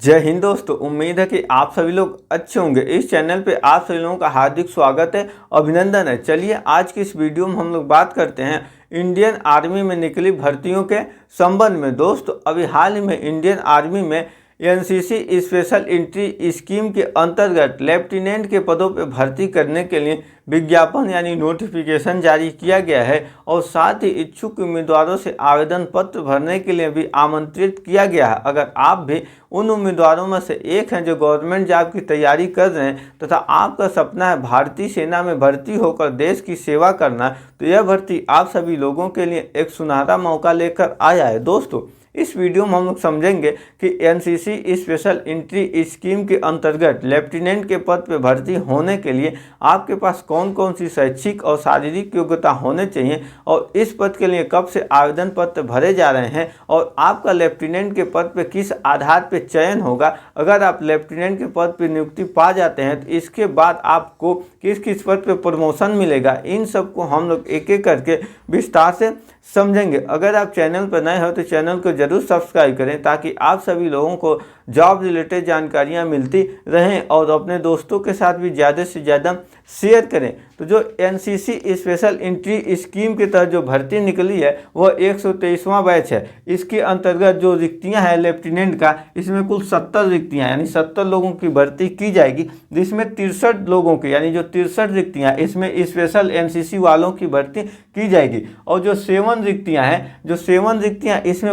जय हिंद दोस्तों, उम्मीद है कि आप सभी लोग अच्छे होंगे। इस चैनल पे आप सभी लोगों का हार्दिक स्वागत है, अभिनंदन है। चलिए आज की इस वीडियो में हम लोग बात करते हैं इंडियन आर्मी में निकली भर्तियों के संबंध में। दोस्तों अभी हाल ही में इंडियन आर्मी में एनसीसी स्पेशल एंट्री स्कीम के अंतर्गत लेफ्टिनेंट के पदों पर भर्ती करने के लिए विज्ञापन यानी नोटिफिकेशन जारी किया गया है और साथ ही इच्छुक उम्मीदवारों से आवेदन पत्र भरने के लिए भी आमंत्रित किया गया है। अगर आप भी उन उम्मीदवारों में से एक हैं जो गवर्नमेंट जॉब की तैयारी कर रहे हैं तथा आपका सपना है भारतीय सेना में भर्ती होकर देश की सेवा करना, तो यह भर्ती आप सभी लोगों के लिए एक सुनहरा मौका लेकर आया है। दोस्तों इस वीडियो में हम लोग समझेंगे कि एनसीसी स्पेशल एंट्री स्कीम के अंतर्गत लेफ्टिनेंट के पद पर भर्ती होने के लिए आपके पास कौन कौन सी शैक्षिक और शारीरिक योग्यता होने चाहिए और इस पद के लिए कब से आवेदन पत्र भरे जा रहे हैं और आपका लेफ्टिनेंट के पद पर किस आधार पर चयन होगा। अगर आप लेफ्टिनेंट के पद पर नियुक्ति पा जाते हैं तो इसके बाद आपको किस किस पद पर प्रमोशन मिलेगा, इन सबको हम लोग एक एक करके विस्तार से समझेंगे। अगर आप चैनल पर नए हो तो चैनल को जरूर सब्सक्राइब करें ताकि आप सभी लोगों को जॉब रिलेटेड जानकारियां मिलती रहें और अपने दोस्तों के साथ भी ज़्यादा से ज़्यादा शेयर करें। तो जो एनसीसी स्पेशल एंट्री स्कीम के तहत जो भर्ती निकली है वह 123वां बैच है। इसके अंतर्गत जो रिक्तियां हैं लेफ्टिनेंट का, इसमें कुल 70 रिक्तियां यानी 70 लोगों की भर्ती की जाएगी, जिसमें 63 लोगों की यानी जो 63 रिक्तियां इसमें स्पेशल एनसीसी वालों की भर्ती की जाएगी। और जो 7 रिक्तियां हैं, जो 7 रिक्तियां इसमें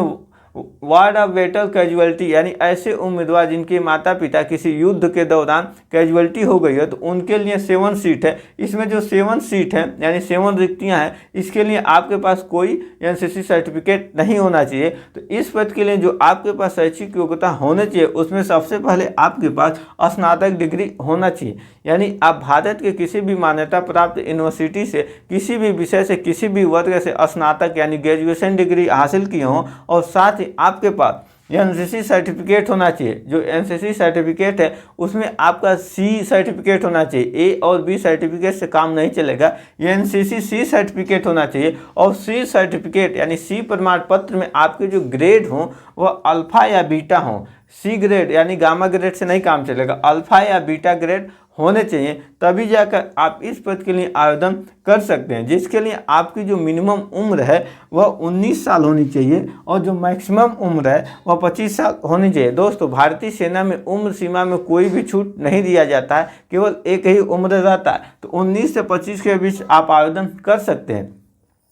वार्ड ऑफ बैटल कैजुअलिटी यानी ऐसे उम्मीदवार जिनके माता पिता किसी युद्ध के दौरान कैजुअलिटी हो गई है तो उनके लिए 7 सीट है। इसमें जो 7 सीट है यानी 7 रिक्तियां हैं, इसके लिए आपके पास कोई एनसीसी सर्टिफिकेट नहीं होना चाहिए। तो इस पद के लिए जो आपके पास शैक्षिक योग्यता होनी चाहिए उसमें सबसे पहले आपके पास स्नातक डिग्री होना चाहिए, यानी आप भारत के किसी भी मान्यता प्राप्त यूनिवर्सिटी से किसी भी विषय से किसी भी वर्ग से स्नातक यानी ग्रेजुएशन डिग्री हासिल किए हों और साथ ही आपके पास एनसीसी सर्टिफिकेट होना चाहिए। जो एनसीसी सर्टिफिकेट है उसमें आपका सी सर्टिफिकेट होना चाहिए, ए और बी सर्टिफिकेट से काम नहीं चलेगा, एनसीसी सी सर्टिफिकेट होना चाहिए। और सी सर्टिफिकेट यानी सी प्रमाण पत्र में आपके जो ग्रेड हों वह अल्फा या बीटा हों। सी ग्रेड यानी गामा ग्रेड से नहीं काम चलेगा, अल्फा या बीटा ग्रेड होने चाहिए, तभी जाकर आप इस पद के लिए आवेदन कर सकते हैं। जिसके लिए आपकी जो मिनिमम उम्र है वह 19 साल होनी चाहिए और जो मैक्सिमम उम्र है वह 25 साल होनी चाहिए। दोस्तों भारतीय सेना में उम्र सीमा में कोई भी छूट नहीं दिया जाता है, केवल एक ही उम्र रहता है। तो 19 से 25 के बीच आप आवेदन कर सकते हैं,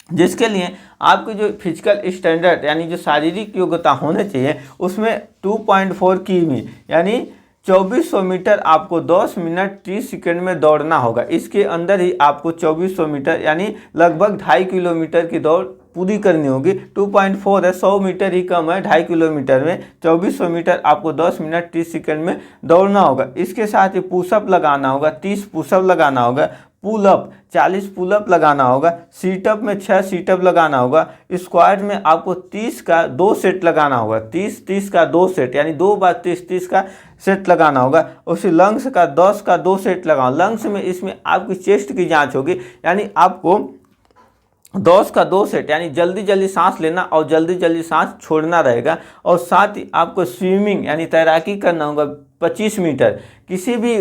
जिसके लिए आपकी जो फिजिकल स्टैंडर्ड यानी जो शारीरिक योग्यता होने चाहिए उसमें 2.4 किमी यानी 2400 मीटर आपको 10 मिनट 30 सेकंड में दौड़ना होगा। इसके अंदर ही आपको 2400 मीटर यानी लगभग 2.5 किलोमीटर की दौड़ पूरी करनी होगी। 2.4 है, 100 मीटर ही कम है 2.5 किलोमीटर में। 2400 मीटर आपको 10 मिनट 30 सेकंड में दौड़ना होगा। इसके साथ ही पुशअप लगाना होगा, 30 पुशअप लगाना होगा, पुलअप 40 पुलअप लगाना होगा, सीटअप में 6 सीटअप लगाना होगा, स्क्वाट में आपको 30 का 2 सेट लगाना होगा, 30 का 2 सेट यानी 2 बार 30 का सेट लगाना होगा। उसी लंग्स का 10 का 2 सेट लगाओ। लंग्स में इसमें आपकी चेस्ट की जांच होगी, यानी आपको 10 का 2 सेट यानी जल्दी जल्दी सांस लेना और जल्दी जल्दी सांस छोड़ना रहेगा। और साथ ही आपको स्विमिंग यानी तैराकी करना होगा 25 मीटर किसी भी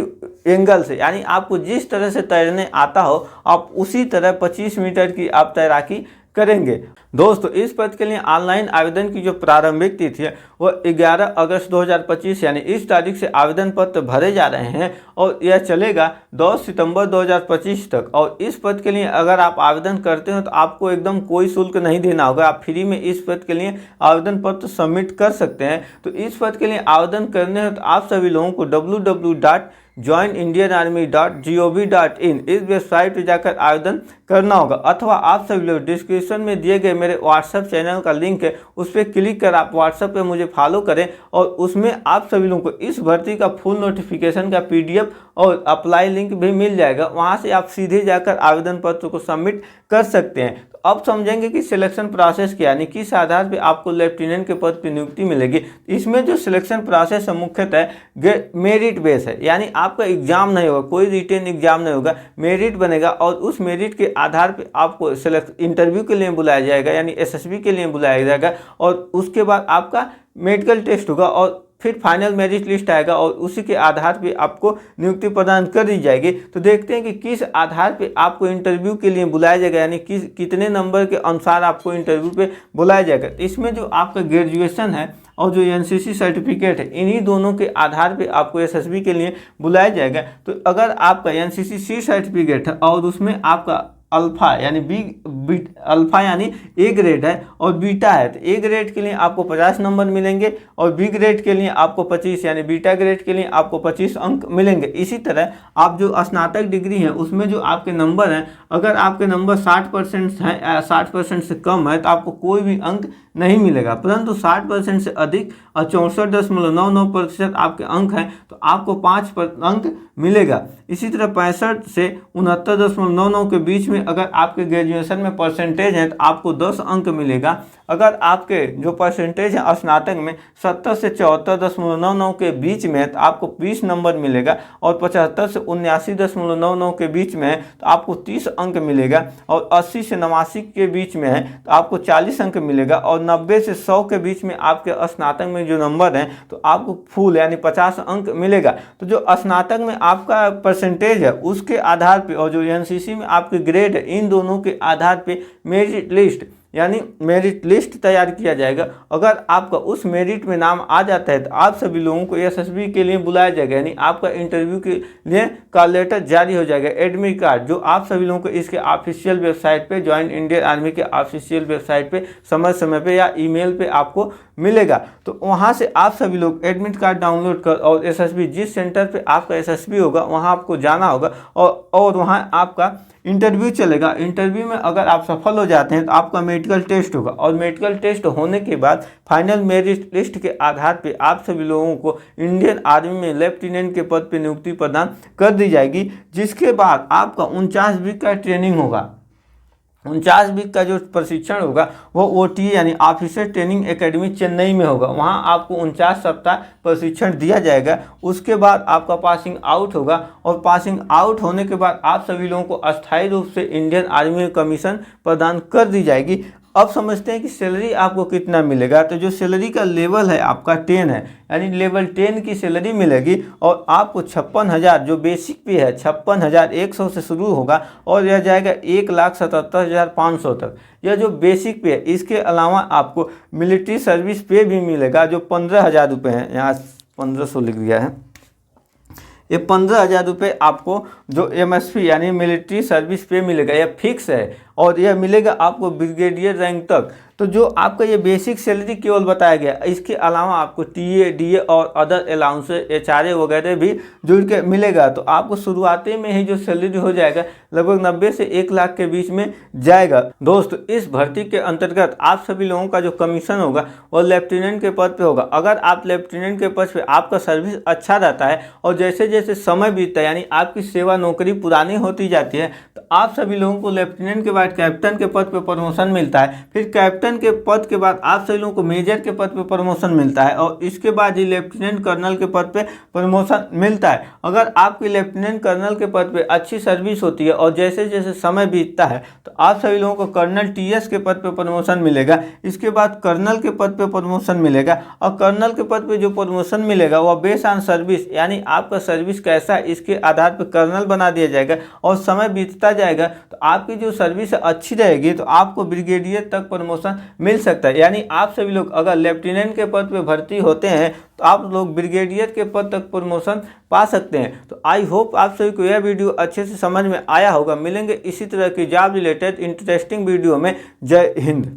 एंगल से, यानी आपको जिस तरह से तैरने आता हो आप उसी तरह 25 मीटर की आप तैराकी करेंगे। दोस्तों इस पद के लिए ऑनलाइन आवेदन की जो प्रारंभिक तिथि है वह 11 अगस्त 2025 यानी इस तारीख से आवेदन पत्र भरे जा रहे हैं और यह चलेगा 10 सितंबर 2025 तक। और इस पद के लिए अगर आप आवेदन करते हो तो आपको एकदम कोई शुल्क नहीं देना होगा, आप फ्री में इस पद के लिए आवेदन पत्र सबमिट कर सकते हैं। तो इस पद के लिए आवेदन करने हो तो आप सभी लोगों को www.joinindianarmy.gov.in इस वेबसाइट पर जाकर आवेदन करना होगा, अथवा आप सभी लोग डिस्क्रिप्शन में दिए गए मेरे व्हाट्सएप चैनल का लिंक है उस पर क्लिक कर आप व्हाट्सएप पे मुझे फॉलो करें और उसमें आप सभी लोगों को इस भर्ती का फुल नोटिफिकेशन का PDF और अप्लाई लिंक भी मिल जाएगा। वहां से आप सीधे जाकर आवेदन पत्र को सबमिट कर सकते हैं। तो अब समझेंगे कि सिलेक्शन प्रोसेस क्या यानी किस आधार पे आपको लेफ्टिनेंट के पद पर नियुक्ति मिलेगी। इसमें जो सिलेक्शन प्रोसेस है मुख्यतः मेरिट बेस है, यानी आपका एग्जाम नहीं होगा, कोई रिटेन एग्जाम नहीं होगा, मेरिट बनेगा और उस मेरिट के आधार पे आपको इंटरव्यू के लिए बुलाया जाएगा यानी SSB के लिए बुलाया जाएगा और उसके बाद आपका मेडिकल टेस्ट होगा और फिर फाइनल मेरिट लिस्ट आएगा और उसी के आधार पे आपको नियुक्ति प्रदान कर दी जाएगी। तो देखते हैं कि किस आधार पे आपको इंटरव्यू के लिए बुलाया जाएगा, यानी कितने नंबर के अनुसार आपको इंटरव्यू पे बुलाया जाएगा। इसमें जो आपका ग्रेजुएशन है और जो एनसीसी सर्टिफिकेट है, इन्हीं दोनों के आधार पे आपको एसएसबी के लिए बुलाया जाएगा। तो अगर आपका एनसीसी सी सर्टिफिकेट है और उसमें आपका अल्फा यानी अल्फा यानी ए ग्रेड है और बीटा है, तो ए ग्रेड के लिए आपको 50 नंबर मिलेंगे और बी ग्रेड के लिए आपको 25 यानी बीटा ग्रेड के लिए आपको 25 अंक मिलेंगे। इसी तरह आप जो स्नातक डिग्री है उसमें जो आपके नंबर हैं, अगर आपके नंबर 60% है, 60% से कम है तो आपको कोई भी अंक नहीं मिलेगा, परंतु 60% से अधिक और 64.99% आपके अंक हैं तो आपको 5 अंक मिलेगा। इसी तरह 65 से 69.99 के बीच में अगर आपके ग्रेजुएशन में परसेंटेज है तो आपको 10 अंक मिलेगा। अगर आपके जो परसेंटेज है स्नातक में 70 से 74.99 के बीच में है तो आपको 20 नंबर मिलेगा और 75 से 79.99 के बीच में है तो आपको 30 अंक मिलेगा और 80 से 89 के बीच में है तो आपको 40 अंक मिलेगा और 90 से 100 के बीच में आपके स्नातक में जो नंबर हैं तो आपको फुल यानी 50 अंक मिलेगा। तो जो स्नातक में आपका परसेंटेज है उसके आधार पे और जो एनसीसी में आपके ग्रेड है, इन दोनों के आधार पे मेरिट लिस्ट यानी मेरिट लिस्ट तैयार किया जाएगा। अगर आपका उस मेरिट में नाम आ जाता है तो आप सभी लोगों को एसएसबी के लिए बुलाया जाएगा, यानी आपका इंटरव्यू के लिए कॉल लेटर जारी हो जाएगा, एडमिट कार्ड, जो आप सभी लोगों को इसके ऑफिशियल वेबसाइट पे, ज्वाइन इंडियन आर्मी के ऑफिशियल वेबसाइट पे समय समय पे या ईमेल पे आपको मिलेगा। तो वहाँ से आप सभी लोग एडमिट कार्ड डाउनलोड कर और एसएसबी जिस सेंटर पे आपका एसएसबी होगा वहाँ आपको जाना होगा और वहाँ आपका इंटरव्यू चलेगा। इंटरव्यू में अगर आप सफल हो जाते हैं तो आपका मेडिकल टेस्ट होगा और मेडिकल टेस्ट होने के बाद फाइनल मेरिट लिस्ट के आधार पे आप सभी लोगों को इंडियन आर्मी में लेफ्टिनेंट के पद पे नियुक्ति प्रदान कर दी जाएगी, जिसके बाद आपका 49 वीक का ट्रेनिंग होगा। 49 वीक का जो प्रशिक्षण होगा वो OTA यानी ऑफिसर ट्रेनिंग एकेडमी चेन्नई में होगा। वहाँ आपको 49 सप्ताह प्रशिक्षण दिया जाएगा। उसके बाद आपका पासिंग आउट होगा और पासिंग आउट होने के बाद आप सभी लोगों को अस्थायी रूप से इंडियन आर्मी में कमीशन प्रदान कर दी जाएगी। अब समझते हैं कि सैलरी आपको कितना मिलेगा। तो जो सैलरी का लेवल है आपका 10 है, यानी लेवल 10 की सैलरी मिलेगी और आपको 56,000 जो बेसिक पे है 56,100 से शुरू होगा और यह जाएगा 1,77,500 तक। यह जो बेसिक पे है, इसके अलावा आपको मिलिट्री सर्विस पे भी मिलेगा जो 15,000 रुपये है, यहाँ 1500 लिख दिया है। ये 15,000 रुपये आपको जो MSP यानी मिलिट्री सर्विस पे मिलेगा, यह फिक्स है और यह मिलेगा आपको ब्रिगेडियर रैंक तक। तो जो आपका ये बेसिक सैलरी केवल बताया गया, इसके अलावा आपको TA, DA और अदर अलाउंस HRA वगैरह भी जुड़ के मिलेगा। तो आपको शुरुआती में ही जो सैलरी हो जाएगा लगभग 90 से 1 लाख के बीच में जाएगा। दोस्त, इस भर्ती के अंतर्गत आप सभी लोगों का जो कमीशन होगा वो लेफ्टिनेंट के पद पे होगा। अगर आप लेफ्टिनेंट के पद पे आपका सर्विस अच्छा रहता है और जैसे जैसे समय बीतता है यानी आपकी सेवा नौकरी पुरानी होती जाती है तो आप सभी लोगों को लेफ्टिनेंट के बाद कैप्टन के पद पे प्रमोशन मिलता है। फिर कैप्टन के पद के बाद आप सभी लोगों को मेजर के पद पे प्रमोशन मिलता है और इसके बाद ही लेफ्टिनेंट कर्नल के पद पे प्रमोशन मिलता है। अगर आपकी लेफ्टिनेंट कर्नल के पद पे अच्छी सर्विस होती है और जैसे जैसे समय बीतता है तो आप सभी लोगों को कर्नल TS के पद पे प्रमोशन मिलेगा। इसके बाद कर्नल के पद पे प्रमोशन मिलेगा और कर्नल के पद पे जो प्रमोशन मिलेगा वह बेस्ड ऑन सर्विस यानी आपका सर्विस कैसा है इसके आधार पर कर्नल बना दिया जाएगा और समय बीतता जाएगा तो आपकी जो सर्विस अच्छी रहेगी तो आपको ब्रिगेडियर तक प्रमोशन मिल सकता है। यानी आप सभी लोग अगर लेफ्टिनेंट के पद पे भर्ती होते हैं तो आप लोग ब्रिगेडियर के पद तक प्रमोशन पा सकते हैं। तो आई होप आप सभी को यह वीडियो अच्छे से समझ में आया होगा। मिलेंगे इसी तरह की जॉब रिलेटेड इंटरेस्टिंग वीडियो में। जय हिंद।